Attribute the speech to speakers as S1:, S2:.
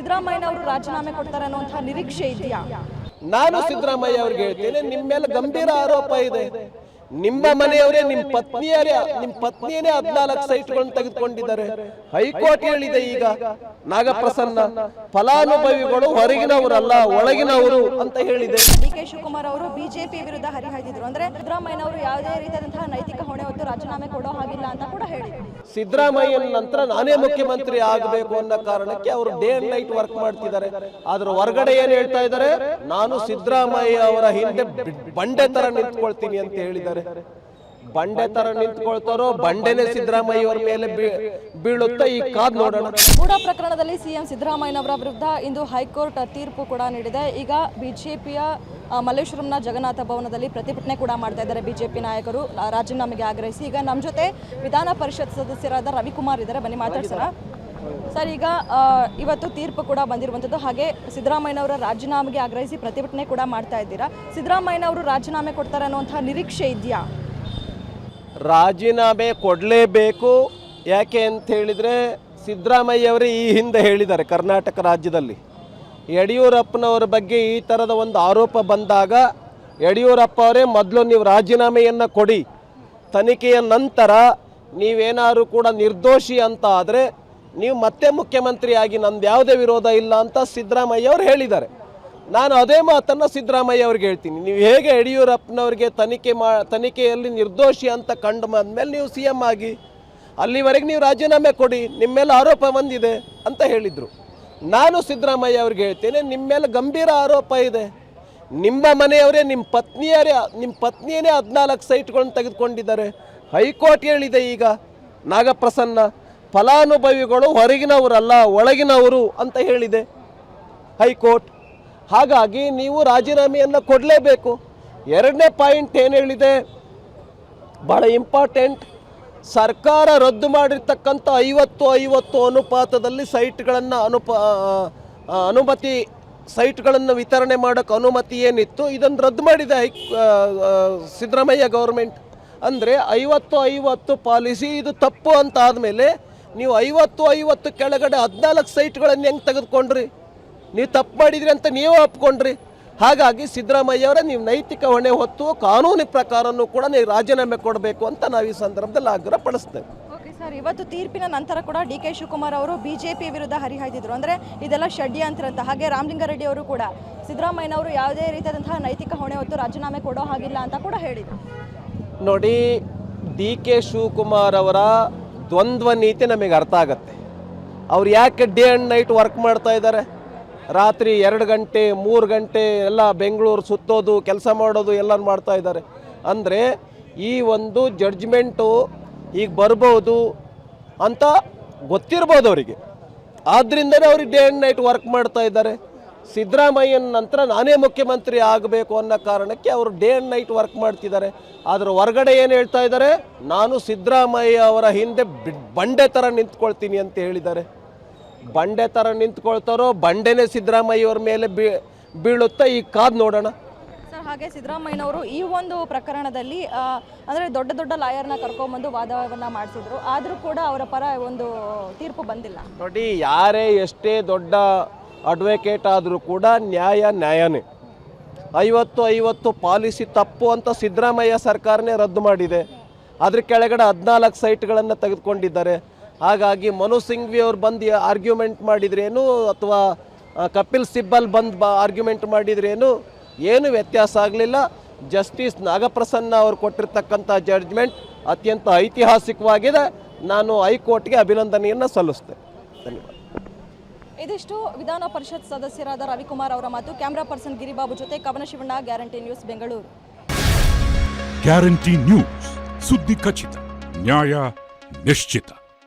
S1: ಸಿದ್ದರಾಮಯ್ಯ ಅವರು ರಾಜೀನಾಮೆ ಕೊಡ್ತಾರೆ ಅನ್ನುವಂತಹ ನಿರೀಕ್ಷೆ ಇದೆಯಾ?
S2: ನಾನು ಸಿದ್ದರಾಮಯ್ಯ ಅವ್ರಿಗೆ ಹೇಳ್ತೇನೆ, ನಿಮ್ಮ ಮೇಲೆ ಗಂಭೀರ ಆರೋಪ ಇದೆ. ನಿಮ್ಮ ಮನೆಯವರೇ ನಿಮ್ಮ ಪತ್ನಿಯೇ 14 ಸೈಟ್ಗಳನ್ನು ತೆಗೆದುಕೊಂಡಿದ್ದಾರೆ. ಹೈಕೋರ್ಟ್ ಹೇಳಿದೆ ಈಗ ನಾಗಪ್ರಸನ್ನ ಫಲಾನುಭವಿಗಳು ಹೊರಗಿನವರಲ್ಲ ಒಳಗಿನವರು ಅಂತ ಹೇಳಿದೆ.
S1: ಡಿಕೆ ಶಿವಕುಮಾರ್ ಅವರು ಬಿಜೆಪಿ ವಿರುದ್ಧ ಹರಿಹಾಯ್ದಿದ್ರು. ಅಂದ್ರೆ ಸಿದ್ದರಾಮಯ್ಯ ಅವರು ಯಾವುದೇ ರೀತಿಯಾದಂತಹ ನೈತಿಕ ಹೊಣೆ ಹೊತ್ತು ರಾಜೀನಾಮೆ ಕೊಡೋ ಹಾಗಿಲ್ಲ ಅಂತ ಕೂಡ ಹೇಳಿದ್ರು.
S2: ಸಿದ್ದರಾಮಯ್ಯನ ನಂತರ ನಾನೇ ಮುಖ್ಯಮಂತ್ರಿ ಆಗಬೇಕು ಅನ್ನೋ ಕಾರಣಕ್ಕೆ ಅವರು ಡೇ ಅಂಡ್ ನೈಟ್ ವರ್ಕ್ ಮಾಡ್ತಿದ್ದಾರೆ. ಆದ್ರೆ ಹೊರಗಡೆ ಏನ್ ಹೇಳ್ತಾ ಇದ್ದಾರೆ, ನಾನು ಸಿದ್ದರಾಮಯ್ಯ ಅವರ ಹಿಂದೆ ಬಂಡೆ ತರ ನಿಂತ್ಕೊಳ್ತೀನಿ ಅಂತ ಹೇಳಿದ್ದಾರೆ. ಬಂಡೆ ತರ ನಿಂತ್ಕೊಳ್ತಾರೋ ಬಂಡೆನೆ ಸಿದ್ದರಾಮಯ್ಯ ಅವರ ಮೇಲೆ ಬೀಳುತ್ತಾ ಈ ಕಾದ್ ನೋಡೋಣ.
S1: ಕೂಡ ಪ್ರಕರಣದಲ್ಲಿ ಸಿಎಂ ಸಿದ್ದರಾಮಯ್ಯನವರ ವಿರುದ್ಧ ಇಂದು ಹೈಕೋರ್ಟ್ ತೀರ್ಪು ಕೂಡ ನೀಡಿದೆ. ಈಗ ಬಿಜೆಪಿಯ ಮಲ್ಲೇಶ್ವರಂನ ಜಗನ್ನಾಥ ಭವನದಲ್ಲಿ ಪ್ರತಿಭಟನೆ ಕೂಡ ಮಾಡ್ತಾ ಇದ್ದಾರೆ ಬಿಜೆಪಿ ನಾಯಕರು ರಾಜೀನಾಮೆಗೆ ಆಗ್ರಹಿಸಿ. ಈಗ ನಮ್ಮ ಜೊತೆ ವಿಧಾನ ಪರಿಷತ್ ಸದಸ್ಯರಾದ ರವಿಕುಮಾರ್ ಇದ್ದಾರೆ, ಬನ್ನಿ ಮಾತಾಡ್ಸೋಣ. ಸರ್, ಈಗ ಇವತ್ತು ತೀರ್ಪು ಕೂಡ ಬಂದಿರುವಂಥದ್ದು, ಹಾಗೆ ಸಿದ್ದರಾಮಯ್ಯನವರ ರಾಜೀನಾಮೆಗೆ ಆಗ್ರಹಿಸಿ ಪ್ರತಿಭಟನೆ ಕೂಡ ಮಾಡ್ತಾ ಇದ್ದೀರಾ. ಸಿದ್ದರಾಮಯ್ಯನವರು ರಾಜೀನಾಮೆ ಕೊಡ್ತಾರೆ ಅನ್ನುವಂತಹ ನಿರೀಕ್ಷೆ ಇದೆಯಾ?
S2: ರಾಜೀನಾಮೆ ಕೊಡಲೇಬೇಕು. ಯಾಕೆ ಅಂತ ಹೇಳಿದರೆ, ಸಿದ್ದರಾಮಯ್ಯ ಅವರೇ ಈ ಹಿಂದೆ ಹೇಳಿದ್ದಾರೆ ಕರ್ನಾಟಕ ರಾಜ್ಯದಲ್ಲಿ ಯಡಿಯೂರಪ್ಪನವರ ಬಗ್ಗೆ ಈ ಥರದ ಒಂದು ಆರೋಪ ಬಂದಾಗ ಯಡಿಯೂರಪ್ಪ ಅವರೇ ಮೊದಲು ನೀವು ರಾಜೀನಾಮೆಯನ್ನು ಕೊಡಿ, ತನಿಖೆಯ ನಂತರ ನೀವೇನಾದರೂ ಕೂಡ ನಿರ್ದೋಷಿ ಅಂತ ಆದರೆ ನೀವು ಮತ್ತೆ ಮುಖ್ಯಮಂತ್ರಿಯಾಗಿ ನಂದು ಯಾವುದೇ ವಿರೋಧ ಇಲ್ಲ ಅಂತ ಸಿದ್ದರಾಮಯ್ಯ ಅವರು ಹೇಳಿದ್ದಾರೆ. ನಾನು ಅದೇ ಮಾತನ್ನು ಸಿದ್ದರಾಮಯ್ಯ ಅವ್ರಿಗೆ ಹೇಳ್ತೀನಿ, ನೀವು ಹೇಗೆ ಯಡಿಯೂರಪ್ಪನವ್ರಿಗೆ ತನಿಖೆಯಲ್ಲಿ ನಿರ್ದೋಷಿ ಅಂತ ಕಂಡು ಬಂದಮೇಲೆ ನೀವು CM ಆಗಿ, ಅಲ್ಲಿವರೆಗೆ ನೀವು ರಾಜೀನಾಮೆ ಕೊಡಿ, ನಿಮ್ಮ ಮೇಲೆ ಆರೋಪ ಬಂದಿದೆ ಅಂತ ಹೇಳಿದರು. ನಾನು ಸಿದ್ದರಾಮಯ್ಯ ಅವ್ರಿಗೆ ಹೇಳ್ತೇನೆ, ನಿಮ್ಮ ಮೇಲೆ ಗಂಭೀರ ಆರೋಪ ಇದೆ. ನಿಮ್ಮ ಮನೆಯವರೇ ನಿಮ್ಮ ಪತ್ನಿಯೇ 14 ಸೈಟ್ಗಳನ್ನು ತೆಗೆದುಕೊಂಡಿದ್ದಾರೆ. ಹೈಕೋರ್ಟ್ ಹೇಳಿದೆ ಈಗ ನಾಗಪ್ರಸನ್ನ ಫಲಾನುಭವಿಗಳು ಹೊರಗಿನವರಲ್ಲ ಒಳಗಿನವರು ಅಂತ ಹೇಳಿದೆ ಹೈಕೋರ್ಟ್. ಹಾಗಾಗಿ ನೀವು ರಾಜೀನಾಮೆಯನ್ನು ಕೊಡಲೇಬೇಕು. ಎರಡನೇ ಪಾಯಿಂಟ್ ಏನು ಹೇಳಿದೆ, ಭಾಳ ಇಂಪಾರ್ಟೆಂಟ್, ಸರ್ಕಾರ ರದ್ದು ಮಾಡಿರ್ತಕ್ಕಂಥ 50-50 ಅನುಪಾತದಲ್ಲಿ ಸೈಟ್ಗಳನ್ನು ಅನುಮತಿ ಸೈಟ್ಗಳನ್ನು ವಿತರಣೆ ಮಾಡೋಕ್ಕೆ ಅನುಮತಿ ಏನಿತ್ತು ಇದನ್ನು ರದ್ದು ಮಾಡಿದೆ ಸಿದ್ದರಾಮಯ್ಯ ಗೌರ್ಮೆಂಟ್. ಅಂದರೆ 50-50 ಪಾಲಿಸಿ ಇದು ತಪ್ಪು ಅಂತ ಆದಮೇಲೆ ನೀವು 50-50 ಕೆಳಗಡೆ 14 ಸೈಟ್ಗಳನ್ನು ಹೆಂಗೆ ತೆಗೆದುಕೊಂಡ್ರಿ? ನೀವು ತಪ್ಪು ಮಾಡಿದ್ರಿ ಅಂತ ನೀವು ಒಪ್ಕೊಂಡ್ರಿ. ಹಾಗಾಗಿ ಸಿದ್ದರಾಮಯ್ಯ ಅವರೇ ನೀವು ನೈತಿಕ ಹೊಣೆ ಹೊತ್ತು ಕಾನೂನು ಪ್ರಕಾರನೂ ಕೂಡ ನೀವು ರಾಜೀನಾಮೆ ಕೊಡಬೇಕು ಅಂತ ನಾವು ಈ ಸಂದರ್ಭದಲ್ಲಿ ಆಗ್ರಹ ಪಡಿಸ್ತೇವೆ.
S1: ಓಕೆ ಸರ್, ಇವತ್ತು ತೀರ್ಪಿನ ನಂತರ ಕೂಡ ಡಿಕೆ ಶಿವಕುಮಾರ್ ಅವರು ಬಿಜೆಪಿ ವಿರುದ್ಧ ಹರಿಹಾಯ್ದಿದ್ರು. ಅಂದರೆ ಇದೆಲ್ಲ ಷಡ್ಯಂತ್ರ ಅಂತ. ಹಾಗೆ ರಾಮಲಿಂಗಾರೆಡ್ಡಿ ಅವರು ಕೂಡ ಸಿದ್ದರಾಮಯ್ಯನವರು ಯಾವುದೇ ರೀತಿಯಾದಂತಹ ನೈತಿಕ ಹೊಣೆ ಹೊತ್ತು ರಾಜೀನಾಮೆ ಕೊಡೋ ಹಾಗಿಲ್ಲ ಅಂತ ಕೂಡ ಹೇಳಿದರು.
S2: ನೋಡಿ, ಡಿಕೆ ಶಿವಕುಮಾರ್ ಅವರ ದ್ವಂದ್ವ ನೀತಿ ನಮಗೆ ಅರ್ಥ ಆಗುತ್ತೆ. ಅವ್ರು ಯಾಕೆ ಡೇ ಆ್ಯಂಡ್ ನೈಟ್ ವರ್ಕ್ ಮಾಡ್ತಾ ಇದ್ದಾರೆ, ರಾತ್ರಿ 2 ಗಂಟೆ 3 ಗಂಟೆ ಎಲ್ಲ ಬೆಂಗಳೂರು ಸುತ್ತೋದು ಕೆಲಸ ಮಾಡೋದು ಎಲ್ಲ ಮಾಡ್ತಾ ಇದ್ದಾರೆ. ಅಂದರೆ ಈ ಒಂದು ಜಡ್ಜ್ಮೆಂಟು ಈಗ ಬರ್ಬೋದು ಅಂತ ಗೊತ್ತಿರ್ಬೋದು ಅವರಿಗೆ, ಆದ್ದರಿಂದನೇ ಅವ್ರಿಗೆ ಡೇ ಆ್ಯಂಡ್ ನೈಟ್ ವರ್ಕ್ ಮಾಡ್ತಾ ಇದ್ದಾರೆ. ಸಿದ್ದರಾಮಯ್ಯನ ನಂತರ ನಾನೇ ಮುಖ್ಯಮಂತ್ರಿ ಆಗಬೇಕು ಅನ್ನೋ ಕಾರಣಕ್ಕೆ ಅವರು ಡೇ ಆ್ಯಂಡ್ ನೈಟ್ ವರ್ಕ್ ಮಾಡ್ತಿದ್ದಾರೆ. ಆದರೆ ಹೊರಗಡೆ ಏನು ಹೇಳ್ತಾ ಇದ್ದಾರೆ, ನಾನು ಸಿದ್ದರಾಮಯ್ಯ ಅವರ ಹಿಂದೆ ಬಂಡೆ ಥರ ನಿಂತ್ಕೊಳ್ತೀನಿ ಅಂತ ಹೇಳಿದ್ದಾರೆ. ಬಂಡೆ ಥರ ನಿಂತ್ಕೊಳ್ತಾರೋ ಬಂಡೆನೇ ಸಿದ್ದರಾಮಯ್ಯ ಅವ್ರ ಮೇಲೆ ಬೀಳುತ್ತಾ ಈ ಕಾದ್ ನೋಡೋಣ.
S1: ಸರ್, ಹಾಗೆ ಸಿದ್ದರಾಮಯ್ಯನವರು ಈ ಒಂದು ಪ್ರಕರಣದಲ್ಲಿ ಅಂದರೆ ದೊಡ್ಡ ಲಾಯರ್ನ ಕರ್ಕೊಂಡ್ಬಂದು ವಾದವನ್ನು ಮಾಡಿಸಿದ್ರು, ಆದರೂ ಕೂಡ ಅವರ ಪರ ಒಂದು ತೀರ್ಪು ಬಂದಿಲ್ಲ.
S2: ನೋಡಿ, ಯಾರೇ ಎಷ್ಟೇ ದೊಡ್ಡ ಅಡ್ವೊಕೇಟ್ ಆದರೂ ಕೂಡ ನ್ಯಾಯನೇ. 50-50 ಪಾಲಿಸಿ ತಪ್ಪು ಅಂತ ಸಿದ್ದರಾಮಯ್ಯ ಸರ್ಕಾರನೇ ರದ್ದು ಮಾಡಿದೆ. ಅದ್ರ ಕೆಳಗಡೆ 14 ಸೈಟ್ಗಳನ್ನು ತೆಗೆದುಕೊಂಡಿದ್ದಾರೆ. ಹಾಗಾಗಿ ಮನು ಸಿಂಘ್ವಿ ಅವ್ರು ಬಂದು ಆರ್ಗ್ಯುಮೆಂಟ್ ಮಾಡಿದ್ರೇನು ಅಥವಾ ಕಪಿಲ್ ಸಿಬ್ಬಲ್ ಬಂದು ಆರ್ಗ್ಯುಮೆಂಟ್ ಮಾಡಿದ್ರೇನು ಏನು ವ್ಯತ್ಯಾಸ ಆಗಲಿಲ್ಲ. ಜಸ್ಟಿಸ್ ನಾಗಪ್ರಸನ್ನ ಅವರು ಕೊಟ್ಟಿರ್ತಕ್ಕಂಥ ಜಡ್ಜ್ಮೆಂಟ್ ಅತ್ಯಂತ ಐತಿಹಾಸಿಕವಾಗಿದೆ. ನಾನು ಹೈಕೋರ್ಟ್ಗೆ ಅಭಿನಂದನೆಯನ್ನು ಸಲ್ಲಿಸ್ತೇನೆ. ಧನ್ಯವಾದ.
S1: ಇದಿಷ್ಟು ವಿಧಾನ ಪರಿಷತ್ ಸದಸ್ಯರಾದ ರವಿಕುಮಾರ್ ಅವರ ಮಾತು. ಕ್ಯಾಮರಾ ಪರ್ಸನ್ ಗಿರಿಬಾಬು ಜೊತೆ ಕವನ Shivanna, guarantee news, Bengaluru.
S3: Guarantee news, ಸುದ್ದಿ ಖಚಿತ, ನ್ಯಾಯ ನಿಶ್ಚಿತ.